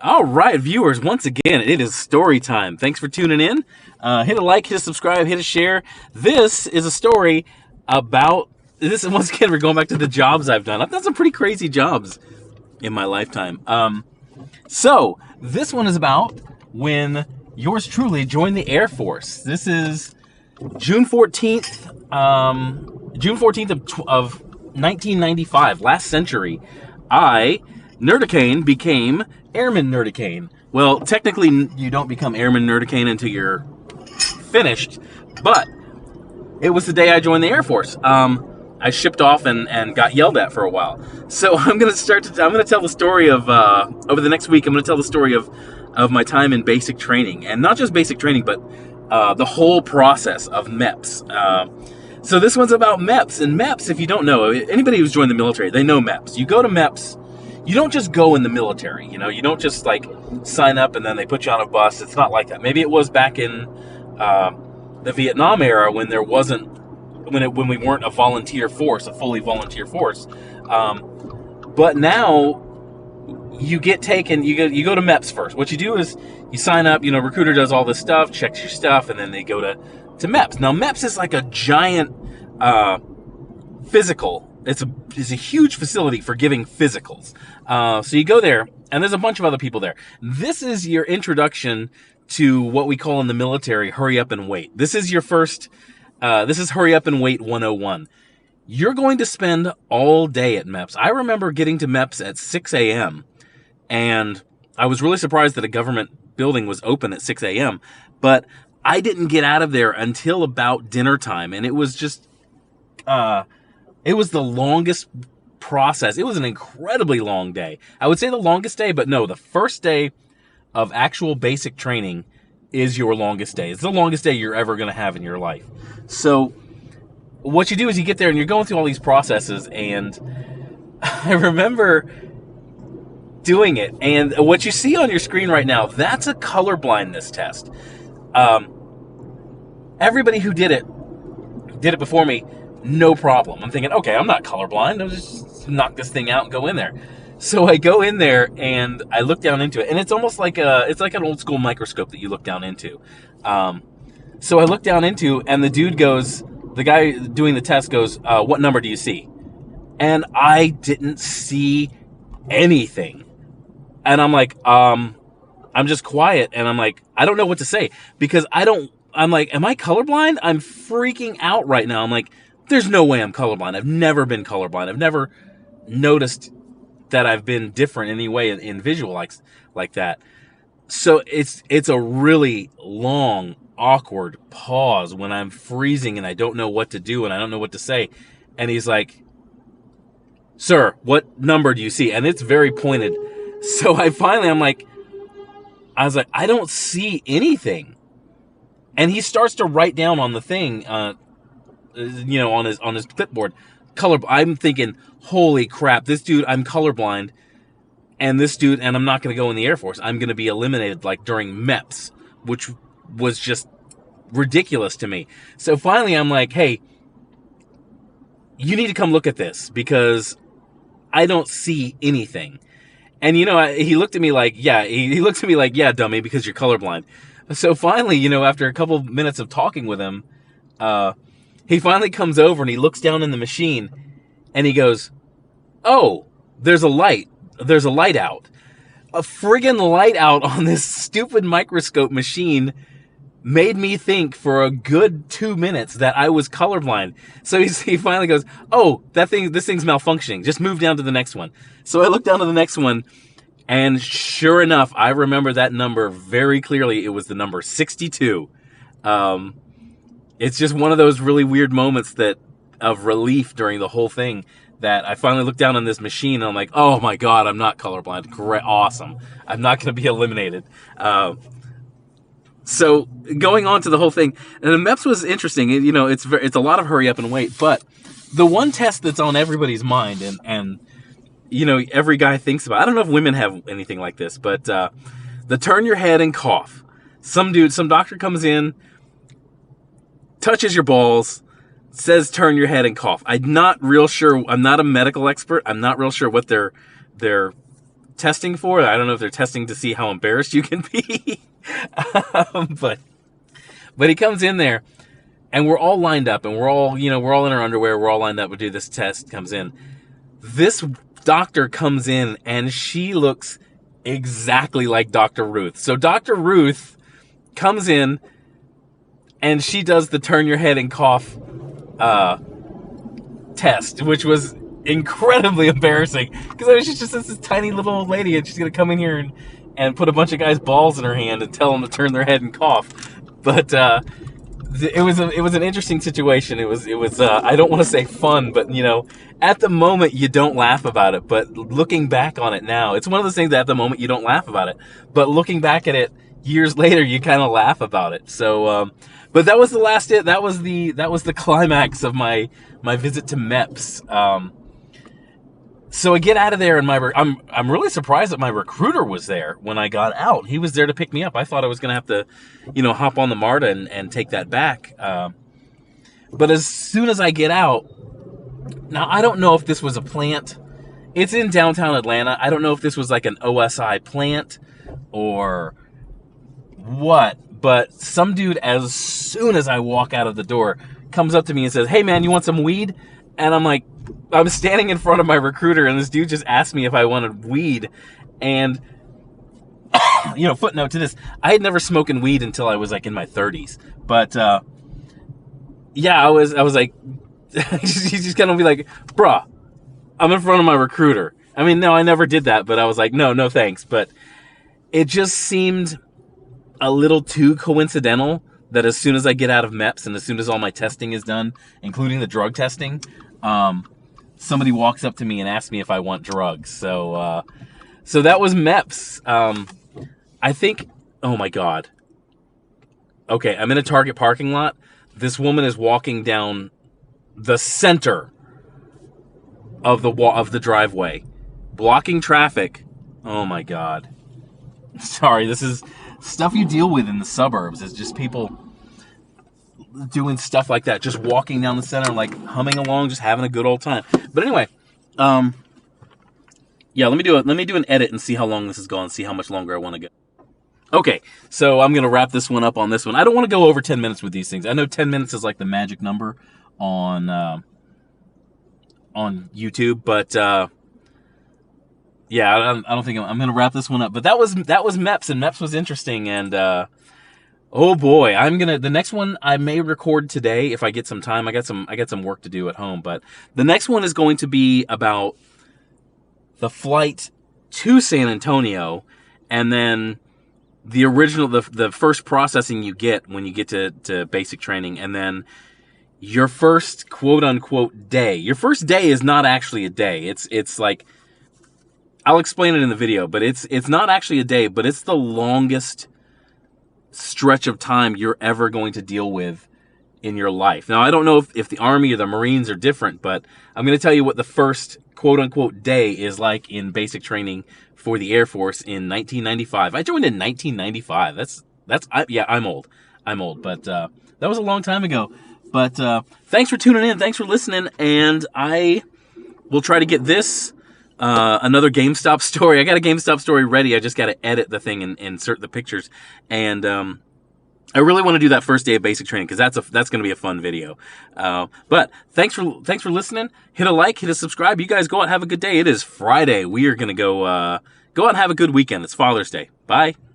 All right, viewers, once again, it is story time. Thanks for tuning in. Hit a like, hit a subscribe, hit a share. This is a story about this. Once again, we're going back to the jobs I've done. I've done some pretty crazy jobs in my lifetime. So this one is about when yours truly joined the Air Force. This is June 14th, June 14th of 1995, last century. Nerdicane, became Airman Nerdicane. Well, technically, you don't become Airman Nerdicane until you're finished, but it was the day I joined the Air Force. I shipped off and got yelled at for a while. So I'm gonna tell the story of over the next week. I'm gonna tell the story of my time in basic training, and not just basic training, but the whole process of MEPS. So this one's about MEPS, and MEPS, if you don't know, anybody who's joined the military, they know MEPS. You go to MEPS. You don't just go in the military, you don't just like sign up and then they put you on a bus. It's not like that. Maybe it was back in the Vietnam era when there wasn't, when we weren't a volunteer force, a fully volunteer force. But now you get taken, you go to MEPS first. What you do is you sign up, recruiter does all this stuff, checks your stuff, and then they go to MEPS. Now MEPS is like a giant physical. It's a huge facility for giving physicals. So you go there, and there's a bunch of other people there. This is your introduction to what we call in the military, hurry up and wait. This is your first, this is hurry up and wait 101. You're going to spend all day at MEPS. I remember getting to MEPS at 6 a.m., and I was really surprised that a government building was open at 6 a.m., but I didn't get out of there until about dinner time, and it was just... it was the longest process. It was an incredibly long day. I would say the longest day, but no, the first day of actual basic training is your longest day. It's the longest day you're ever going to have in your life. So what you do is you get there and you're going through all these processes, and I remember doing it. And what you see on your screen right now, that's a color blindness test. Everybody who did it before me, no problem. I'm thinking, okay, I'm not colorblind. I'll just knock this thing out and go in there. So I go in there and I look down into it, and it's almost like it's like an old school microscope that you look down into. So I look down into, and the guy doing the test goes, what number do you see? And I didn't see anything. And I'm like, I'm just quiet, and I'm like, I don't know what to say, because I'm like, am I colorblind? I'm freaking out right now. I'm like, there's no way I'm colorblind. I've never been colorblind. I've never noticed that I've been different in any way in visual like that. So it's a really long, awkward pause when I'm freezing and I don't know what to do and I don't know what to say. And he's like, sir, what number do you see? And it's very pointed. So I'm like, I don't see anything. And he starts to write down on the thing, on his clipboard, color. I'm thinking, holy crap, this dude, I'm colorblind, and I'm not going to go in the Air Force. I'm going to be eliminated like during MEPS, which was just ridiculous to me. So finally, I'm like, hey, you need to come look at this because I don't see anything. And he looked at me like, yeah, dummy, because you're colorblind. So finally, after a couple minutes of talking with him, he finally comes over and he looks down in the machine and he goes, oh, there's a light. There's a light out. A friggin' light out on this stupid microscope machine made me think for a good 2 minutes that I was colorblind. So he finally goes, oh, this thing's malfunctioning. Just move down to the next one. So I look down to the next one, and sure enough, I remember that number very clearly. It was the number 62. It's just one of those really weird moments of relief during the whole thing that I finally looked down on this machine and I'm like, oh my God, I'm not colorblind. Great, awesome. I'm not going to be eliminated. So going on to the whole thing, and the MEPS was interesting. It's a lot of hurry up and wait, but the one test that's on everybody's mind and every guy thinks about, I don't know if women have anything like this, but the turn your head and cough. Some doctor comes in, touches your balls, says turn your head and cough. I'm not real sure. I'm not a medical expert. I'm not real sure what their testing for. I don't know if they're testing to see how embarrassed you can be. But he comes in there, and we're all lined up, and we're all in our underwear. We're all lined up to do this test. Comes in. This doctor comes in, and she looks exactly like Dr. Ruth. So Dr. Ruth comes in, and she does the turn your head and cough test, which was incredibly embarrassing, because she's just this tiny little old lady, and she's going to come in here and put a bunch of guys' balls in her hand and tell them to turn their head and cough. But it was an interesting situation. It was I don't want to say fun, but at the moment you don't laugh about it, but looking back on it now, it's one of those things that at the moment you don't laugh about it, but looking back at it years later, you kind of laugh about it. So but that was the last it. That was the climax of my visit to MEPS. So I get out of there, and I'm really surprised that my recruiter was there when I got out. He was there to pick me up. I thought I was going to have to, hop on the MARTA and take that back. But as soon as I get out, now I don't know if this was a plant. It's in downtown Atlanta. I don't know if this was like an OSI plant or what. But some dude, as soon as I walk out of the door, comes up to me and says, "Hey man, you want some weed?" And I'm like, I'm standing in front of my recruiter, and this dude just asked me if I wanted weed. And, footnote to this, I had never smoked weed until I was like in my 30s. But, yeah, I was like, he's just kind of be like, bruh, I'm in front of my recruiter. I mean, no, I never did that, but I was like, no thanks. But it just seemed a little too coincidental that as soon as I get out of MEPS and as soon as all my testing is done, including the drug testing, somebody walks up to me and asks me if I want drugs. So that was MEPS. I think, oh my God. Okay, I'm in a Target parking lot. This woman is walking down the center of the driveway, blocking traffic. Oh my God. Sorry, this is stuff you deal with in the suburbs. It's just people doing stuff like that, just walking down the center, like humming along, just having a good old time. But anyway, yeah, let me do an edit and see how long this is going, see how much longer I want to go. Okay, so I'm gonna wrap this one up on this one. I don't want to go over 10 minutes with these things. I know 10 minutes is like the magic number on YouTube, but yeah, I don't think I'm gonna wrap this one up. But that was MEPS, and MEPS was interesting, and oh boy, the next one I may record today if I get some time. I got some work to do at home, but the next one is going to be about the flight to San Antonio, and then the original, the first processing you get when you get to basic training, and then your first quote unquote day. Your first day is not actually a day. It's like, I'll explain it in the video, but it's not actually a day, but it's the longest stretch of time you're ever going to deal with in your life. Now, I don't know if the Army or the Marines are different, but I'm going to tell you what the first quote-unquote day is like in basic training for the Air Force in 1995. I joined in 1995. Yeah, I'm old, but that was a long time ago. But thanks for tuning in. Thanks for listening, and I will try to get this another GameStop story. I got a GameStop story ready. I just got to edit the thing and insert the pictures. And I really want to do that first day of basic training, because that's going to be a fun video. But thanks for listening. Hit a like, hit a subscribe. You guys go out and have a good day. It is Friday. We are going to go out and have a good weekend. It's Father's Day. Bye.